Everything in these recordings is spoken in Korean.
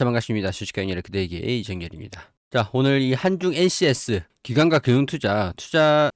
반갑습니다. 주식강연의 그대에게 이정열입니다. 자, 오늘 이 한중 NCS 기관과 금융투자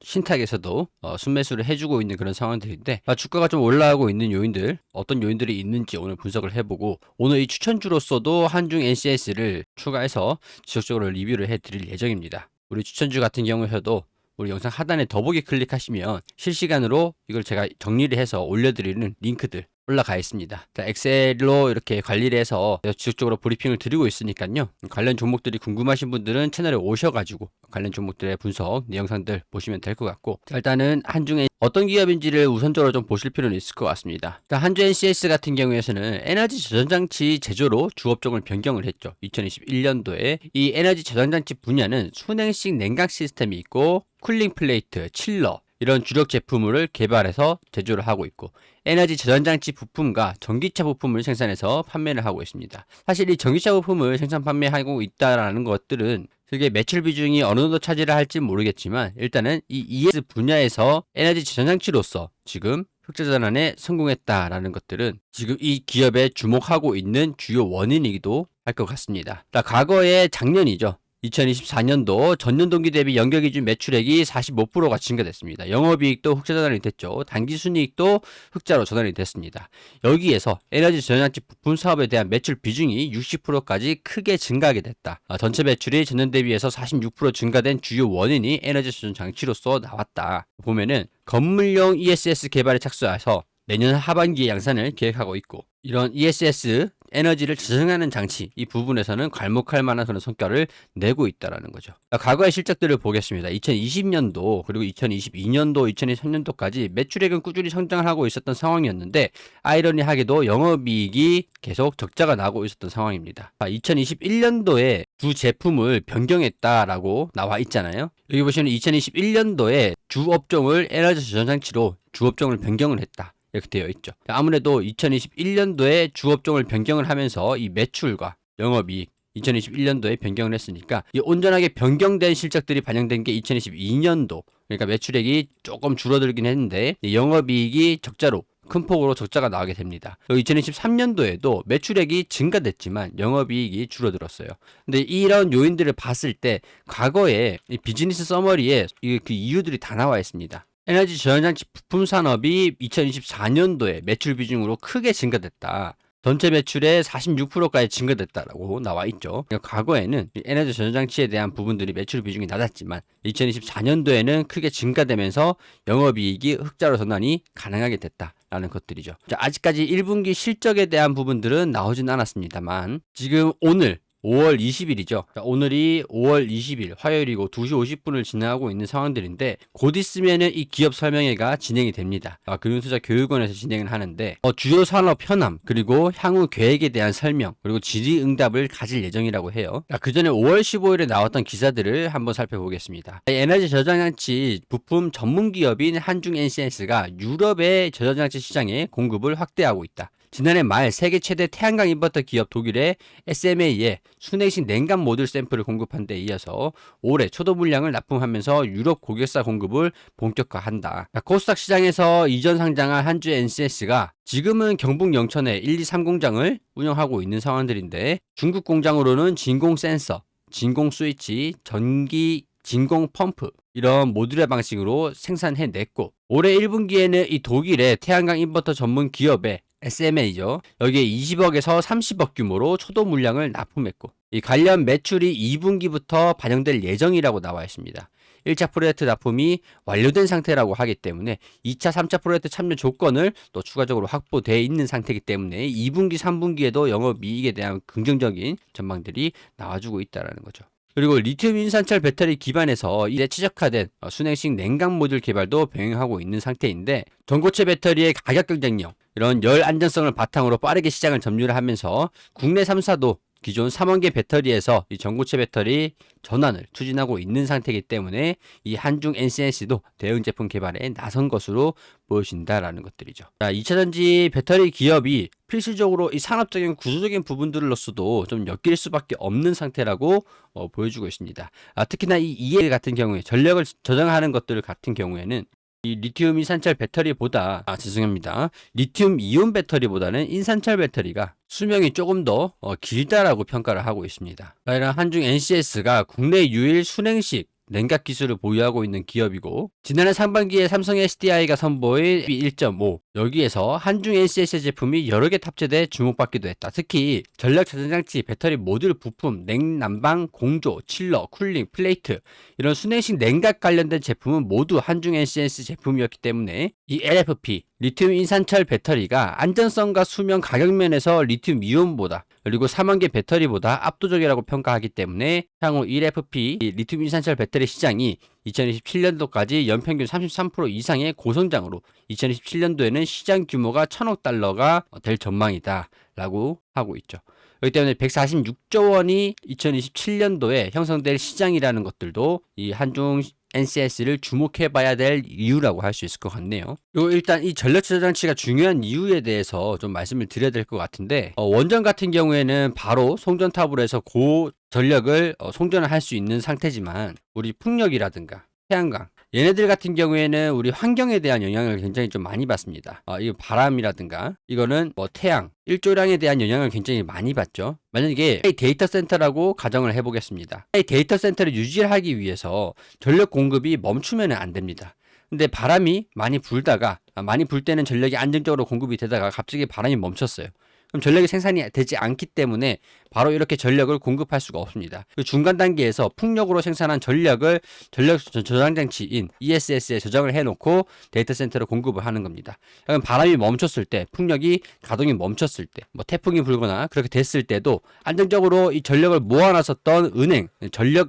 신탁에서도 순매수를 해주고 있는 그런 상황들인데, 주가가 좀 올라가고 있는 요인들, 어떤 요인들이 있는지 오늘 분석을 해보고, 오늘 이 추천주로서도 한중 NCS를 추가해서 지속적으로 리뷰를 해드릴 예정입니다. 우리 추천주 같은 경우에도 우리 영상 하단에 더보기 클릭하시면 실시간으로 이걸 제가 정리를 해서 올려드리는 링크들 올라가 있습니다. 자, 엑셀로 이렇게 관리를 해서 지속적으로 브리핑을 드리고 있으니까요. 관련 종목들이 궁금하신 분들은 채널에 오셔가지고 관련 종목들의 분석, 내 영상들 보시면 될 것 같고, 자, 일단은 한중에 어떤 기업인지를 우선적으로 좀 보실 필요는 있을 것 같습니다. 자, 한중 NCS 같은 경우에서는 에너지 저장장치 제조로 주업종을 변경을 했죠. 2021년도에 이 에너지 저장장치 분야는 순행식 냉각 시스템이 있고 쿨링 플레이트, 칠러 이런 주력 제품을 개발해서 제조를 하고 있고, 에너지 저장장치 부품과 전기차 부품을 생산해서 판매를 하고 있습니다. 사실 이 전기차 부품을 생산 판매하고 있다라는 것들은 그게 매출 비중이 어느 정도 차지를 할지 모르겠지만, 일단은 이 ES 분야에서 에너지 저장장치로서 지금 흑자 전환에 성공했다라는 것들은 지금 이 기업에 주목하고 있는 주요 원인이기도 할 것 같습니다. 과거에 작년이죠. 2024년도 전년 동기 대비 연결기준 매출액이 45%가 증가됐습니다. 영업이익도 흑자 전환이 됐죠. 당기순이익도 흑자로 전환이 됐습니다. 여기에서 에너지 저장장치 부품 사업에 대한 매출 비중이 60%까지 크게 증가하게 됐다. 전체 매출이 전년 대비해서 46% 증가된 주요 원인이 에너지 저장장치로서 나왔다. 보면은 건물용 ESS 개발에 착수해서 내년 하반기에 양산을 계획하고 있고, 이런 ESS 에너지를 저장하는 장치 이 부분에서는 괄목할 만한 그런 성과를 내고 있다라는 거죠. 과거의 실적들을 보겠습니다. 2020년도 그리고 2022년도, 2023년도까지 매출액은 꾸준히 성장을 하고 있었던 상황이었는데, 아이러니하게도 영업이익이 계속 적자가 나고 있었던 상황입니다. 2021년도에 주 제품을 변경했다라고 나와 있잖아요. 여기 보시면 2021년도에 주 업종을 에너지 저장장치로 주 업종을 변경을 했다. 이렇게 되어 있죠. 아무래도 2021년도에 주업종을 변경을 하면서 이 매출과 영업이익 2021년도에 변경을 했으니까 이 온전하게 변경된 실적들이 반영된 게 2022년도, 그러니까 매출액이 조금 줄어들긴 했는데 영업이익이 적자로 큰 폭으로 적자가 나오게 됩니다. 2023년도에도 매출액이 증가됐지만 영업이익이 줄어들었어요. 근데 이런 요인들을 봤을 때 과거에 이 비즈니스 서머리에 그 이유들이 다 나와 있습니다. 에너지 저장장치 부품 산업이 2024년도에 매출 비중으로 크게 증가됐다. 전체 매출의 46%까지 증가됐다라고 나와 있죠. 그러니까 과거에는 에너지 저장장치에 대한 부분들이 매출 비중이 낮았지만 2024년도에는 크게 증가되면서 영업이익이 흑자로 전환이 가능하게 됐다라는 것들이죠. 자, 아직까지 1분기 실적에 대한 부분들은 나오진 않았습니다만, 지금 오늘 5월 20일이죠. 오늘이 5월 20일 화요일이고 2시 50분을 지나가고 있는 상황들인데, 곧 있으면은 이 기업 설명회가 진행이 됩니다. 금융투자교육원에서 진행을 하는데 주요 산업 현황, 그리고 향후 계획에 대한 설명, 그리고 질의응답을 가질 예정이라고 해요. 그 전에 5월 15일에 나왔던 기사들을 한번 살펴보겠습니다. 에너지 저장장치 부품 전문 기업인 한중 NCS가 유럽의 저장장치 시장에 공급을 확대하고 있다. 지난해 말 세계 최대 태양광 인버터 기업 독일의 SMA에 순행식 냉각 모듈 샘플을 공급한 데 이어서 올해 초도 물량을 납품하면서 유럽 고객사 공급을 본격화한다. 코스닥 시장에서 이전 상장한 한주 NCS가 지금은 경북 영천에 1, 2, 3 공장을 운영하고 있는 상황들인데, 중국 공장으로는 진공 센서, 진공 스위치, 전기 진공 펌프 이런 모듈의 방식으로 생산해냈고, 올해 1분기에는 이 독일의 태양광 인버터 전문 기업의 SMA죠. 여기에 20억에서 30억 규모로 초도 물량을 납품했고, 이 관련 매출이 2분기부터 반영될 예정이라고 나와 있습니다. 1차 프로젝트 납품이 완료된 상태라고 하기 때문에 2차, 3차 프로젝트 참여 조건을 또 추가적으로 확보되어 있는 상태이기 때문에 2분기, 3분기에도 영업이익에 대한 긍정적인 전망들이 나와주고 있다는 거죠. 그리고 리튬 인산철 배터리 기반에서 이제 최적화된 순행식 냉각 모듈 개발도 병행하고 있는 상태인데, 전고체 배터리의 가격 경쟁력, 이런 열 안전성을 바탕으로 빠르게 시장을 점유를 하면서 국내 3사도 기존 3원계 배터리에서 이 전고체 배터리 전환을 추진하고 있는 상태이기 때문에 이 한중 NCS도 대응 제품 개발에 나선 것으로 보여진다라는 것들이죠. 자, 2차전지 배터리 기업이 필수적으로 이 산업적인 구조적인 부분들로서도 좀 엮일 수밖에 없는 상태라고 보여주고 있습니다. 특히나 이 EL 같은 경우에 전력을 저장하는 것들 같은 경우에는 이 리튬 인산철 배터리보다 죄송합니다. 리튬 이온 배터리보다는 인산철 배터리가 수명이 조금 더 길다라고 평가를 하고 있습니다. 이런 한중 NCS가 국내 유일 순행식 냉각 기술을 보유하고 있는 기업이고, 지난해 상반기에 삼성 SDI가 선보인 1.5 여기에서 한중 NCS 제품이 여러 개 탑재돼 주목받기도 했다. 특히 전력 저장장치, 배터리 모듈 부품, 냉난방, 공조, 칠러, 쿨링, 플레이트 이런 순행식 냉각 관련된 제품은 모두 한중 NCS 제품이었기 때문에 이 LFP 리튬 인산철 배터리가 안전성과 수명 가격 면에서 리튬 이온보다 그리고 4만 개 배터리보다 압도적이라고 평가하기 때문에 향후 1FP 리튬 인산철 배터리 시장이 2027년도까지 연평균 33% 이상의 고성장으로 2027년도에는 시장 규모가 1,000억 달러가 될 전망이다 라고 하고 있죠. 그렇기 때문에 146조 원이 2027년도에 형성될 시장이라는 것들도 이 한중 NCS를 주목해봐야 될 이유라고 할 수 있을 것 같네요. 그리고 일단 이 전력 저장치가 중요한 이유에 대해서 좀 말씀을 드려야 될 것 같은데, 원전 같은 경우에는 바로 송전탑으로 해서 고전력을 송전을 할 수 있는 상태지만 우리 풍력이라든가 태양광 얘네들 같은 경우에는 우리 환경에 대한 영향을 굉장히 좀 많이 받습니다. 이 바람이라든가 이거는 뭐 태양, 일조량에 대한 영향을 굉장히 많이 받죠. 만약에 데이터 센터라고 가정을 해보겠습니다. 데이터 센터를 유지하기 위해서 전력 공급이 멈추면 안 됩니다. 근데 바람이 많이 불다가 많이 불 때는 전력이 안정적으로 공급이 되다가 갑자기 바람이 멈췄어요. 그럼 전력이 생산이 되지 않기 때문에 바로 이렇게 전력을 공급할 수가 없습니다. 그 중간 단계에서 풍력으로 생산한 전력을 전력 저장장치인 ESS에 저장을 해놓고 데이터 센터로 공급을 하는 겁니다. 그럼 바람이 멈췄을 때, 풍력이 가동이 멈췄을 때, 뭐 태풍이 불거나 그렇게 됐을 때도 안정적으로 이 전력을 모아놨었던 은행,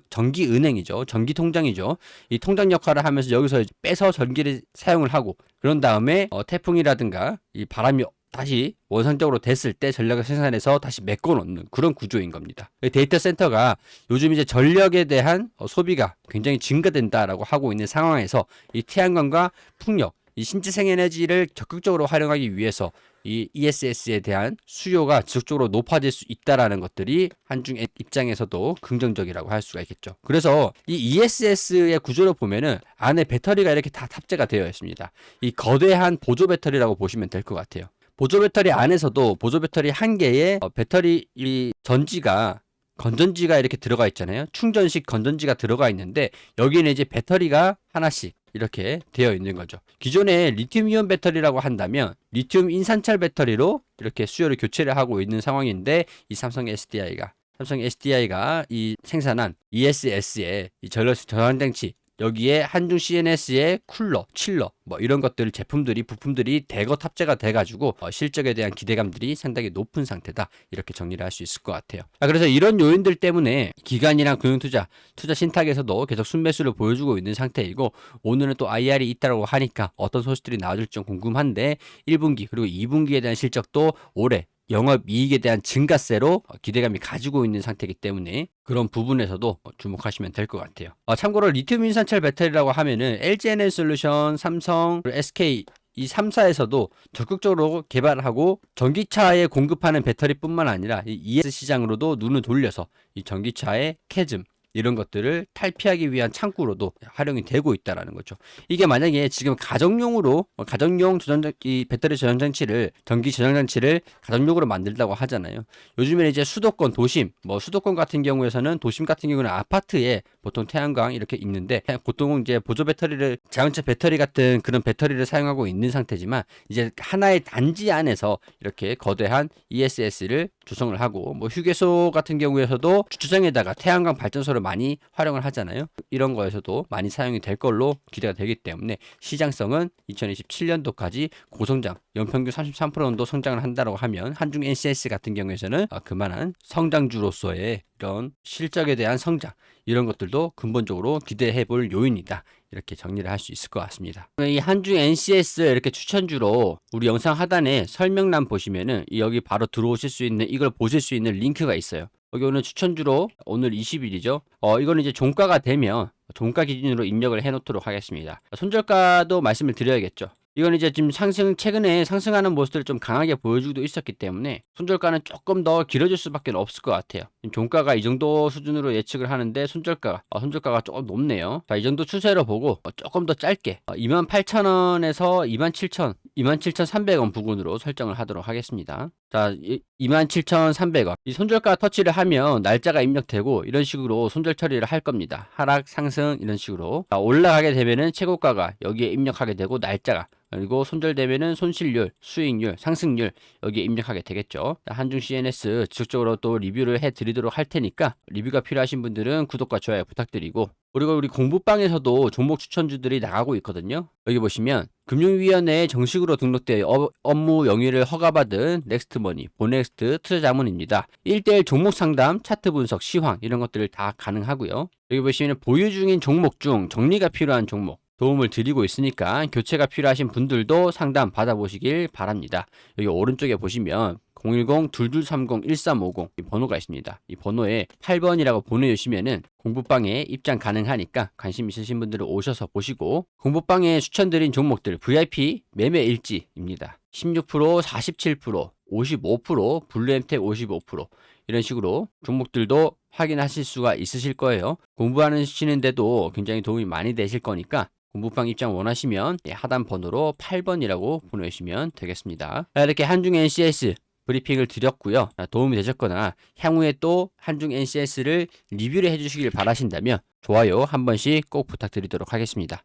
전기 은행이죠. 전기 통장이죠. 이 통장 역할을 하면서 여기서 빼서 전기를 사용을 하고, 그런 다음에 태풍이라든가 이 바람이 다시 원상적으로 됐을 때 전력을 생산해서 다시 메꿔 놓는 그런 구조인 겁니다. 데이터 센터가 요즘 이제 전력에 대한 소비가 굉장히 증가된다라고 하고 있는 상황에서 이 태양광과 풍력, 이 신재생 에너지를 적극적으로 활용하기 위해서 이 ESS에 대한 수요가 지속적으로 높아질 수 있다라는 것들이 한중 입장에서도 긍정적이라고 할 수가 있겠죠. 그래서 이 ESS의 구조를 보면은 안에 배터리가 이렇게 다 탑재가 되어 있습니다. 이 거대한 보조 배터리라고 보시면 될 것 같아요. 보조 배터리 안에서도 보조 배터리 한 개에 배터리 건전지가 이렇게 들어가 있잖아요. 충전식 건전지가 들어가 있는데 여기는 이제 배터리가 하나씩 이렇게 되어 있는 거죠. 기존에 리튬 이온 배터리라고 한다면 리튬 인산철 배터리로 이렇게 수요를 교체를 하고 있는 상황인데, 이 삼성 SDI가 이 생산한 ESS의 이 전력 저장장치, 여기에 한중 CNS의 쿨러, 칠러 뭐 이런 것들 부품들이 대거 탑재가 돼가지고 실적에 대한 기대감들이 상당히 높은 상태다, 이렇게 정리를 할 수 있을 것 같아요. 그래서 이런 요인들 때문에 기관이랑 금융투자 신탁에서도 계속 순매수를 보여주고 있는 상태이고, 오늘은 또 IR이 있다고 하니까 어떤 소식들이 나와줄지 좀 궁금한데 1분기 그리고 2분기에 대한 실적도 올해 영업이익에 대한 증가세로 기대감이 가지고 있는 상태이기 때문에 그런 부분에서도 주목하시면 될 것 같아요. 참고로 리튬 인산철 배터리라고 하면은 LG에너지솔루션, 삼성, SK 이 3사에서도 적극적으로 개발하고 전기차에 공급하는 배터리뿐만 아니라 이 ES 시장으로도 눈을 돌려서 이 전기차의 캐즘 이런 것들을 탈피하기 위한 창구로도 활용이 되고 있다라는 거죠. 이게 만약에 지금 가정용 이 배터리 저장장치를, 전기 저장장치를 가정용으로 만들다고 하잖아요. 요즘에는 이제 수도권 같은 경우에는 도심 같은 경우는 아파트에 보통 태양광 이렇게 있는데, 보통 이제 보조 배터리를, 자동차 배터리 같은 그런 배터리를 사용하고 있는 상태지만, 이제 하나의 단지 안에서 이렇게 거대한 ESS를 조성을 하고, 뭐 휴게소 같은 경우에서도 주차장에다가 태양광 발전소를 많이 활용을 하잖아요. 이런 거에서도 많이 사용이 될 걸로 기대가 되기 때문에 시장성은 2027년도까지 고성장, 연평균 33% 정도 성장을 한다고 하면 한중 NCS 같은 경우에는 그만한 성장주로서의 이런 실적에 대한 성장, 이런 것들도 근본적으로 기대해 볼 요인이다, 이렇게 정리를 할 수 있을 것 같습니다. 이 한중 NCS 이렇게 추천주로 우리 영상 하단에 설명란 보시면은 여기 바로 들어오실 수 있는, 이걸 보실 수 있는 링크가 있어요. 여기 오늘 추천주로 오늘 20일이죠. 이거는 이제 종가가 되면 종가 기준으로 입력을 해 놓도록 하겠습니다. 손절가도 말씀을 드려야겠죠. 이건 이제 지금 최근에 상승하는 모습들을 좀 강하게 보여주기도 있었기 때문에 손절가는 조금 더 길어질 수밖에 없을 것 같아요. 지금 종가가 이 정도 수준으로 예측을 하는데 손절가가 조금 높네요. 자, 이 정도 추세로 보고 조금 더 짧게 28,000원에서 27,000, 27,300원 부근으로 설정을 하도록 하겠습니다. 자, 27,300원. 이 손절가 터치를 하면 날짜가 입력되고 이런 식으로 손절 처리를 할 겁니다. 하락, 상승 이런 식으로. 자, 올라가게 되면은 최고가가 여기에 입력하게 되고 날짜가, 그리고 손절되면은 손실률, 수익률, 상승률 여기에 입력하게 되겠죠. 한중 CNS 지속적으로 또 리뷰를 해드리도록 할 테니까 리뷰가 필요하신 분들은 구독과 좋아요 부탁드리고, 그리고 우리 공부방에서도 종목 추천주들이 나가고 있거든요. 여기 보시면 금융위원회에 정식으로 등록되어 업무 영위를 허가받은 넥스트머니, 보넥스트 투자자문입니다. 1대1 종목 상담, 차트 분석, 시황 이런 것들을 다 가능하고요. 여기 보시면 보유 중인 종목 중 정리가 필요한 종목 도움을 드리고 있으니까 교체가 필요하신 분들도 상담 받아보시길 바랍니다. 여기 오른쪽에 보시면 010-2230-1350 이 번호가 있습니다. 이 번호에 8번이라고 보내주시면은 공부방에 입장 가능하니까 관심 있으신 분들은 오셔서 보시고, 공부방에 추천드린 종목들 VIP 매매 일지입니다. 16%, 47%, 55%, 블루엠텍 55% 이런 식으로 종목들도 확인하실 수가 있으실 거예요. 공부하시는데도 굉장히 도움이 많이 되실 거니까 공부방 입장 원하시면 하단 번호로 8번이라고 보내주시면 되겠습니다. 이렇게 한중 NCS 브리핑을 드렸고요. 도움이 되셨거나 향후에 또 한중 NCS를 리뷰를 해주시길 바라신다면 좋아요 한 번씩 꼭 부탁드리도록 하겠습니다.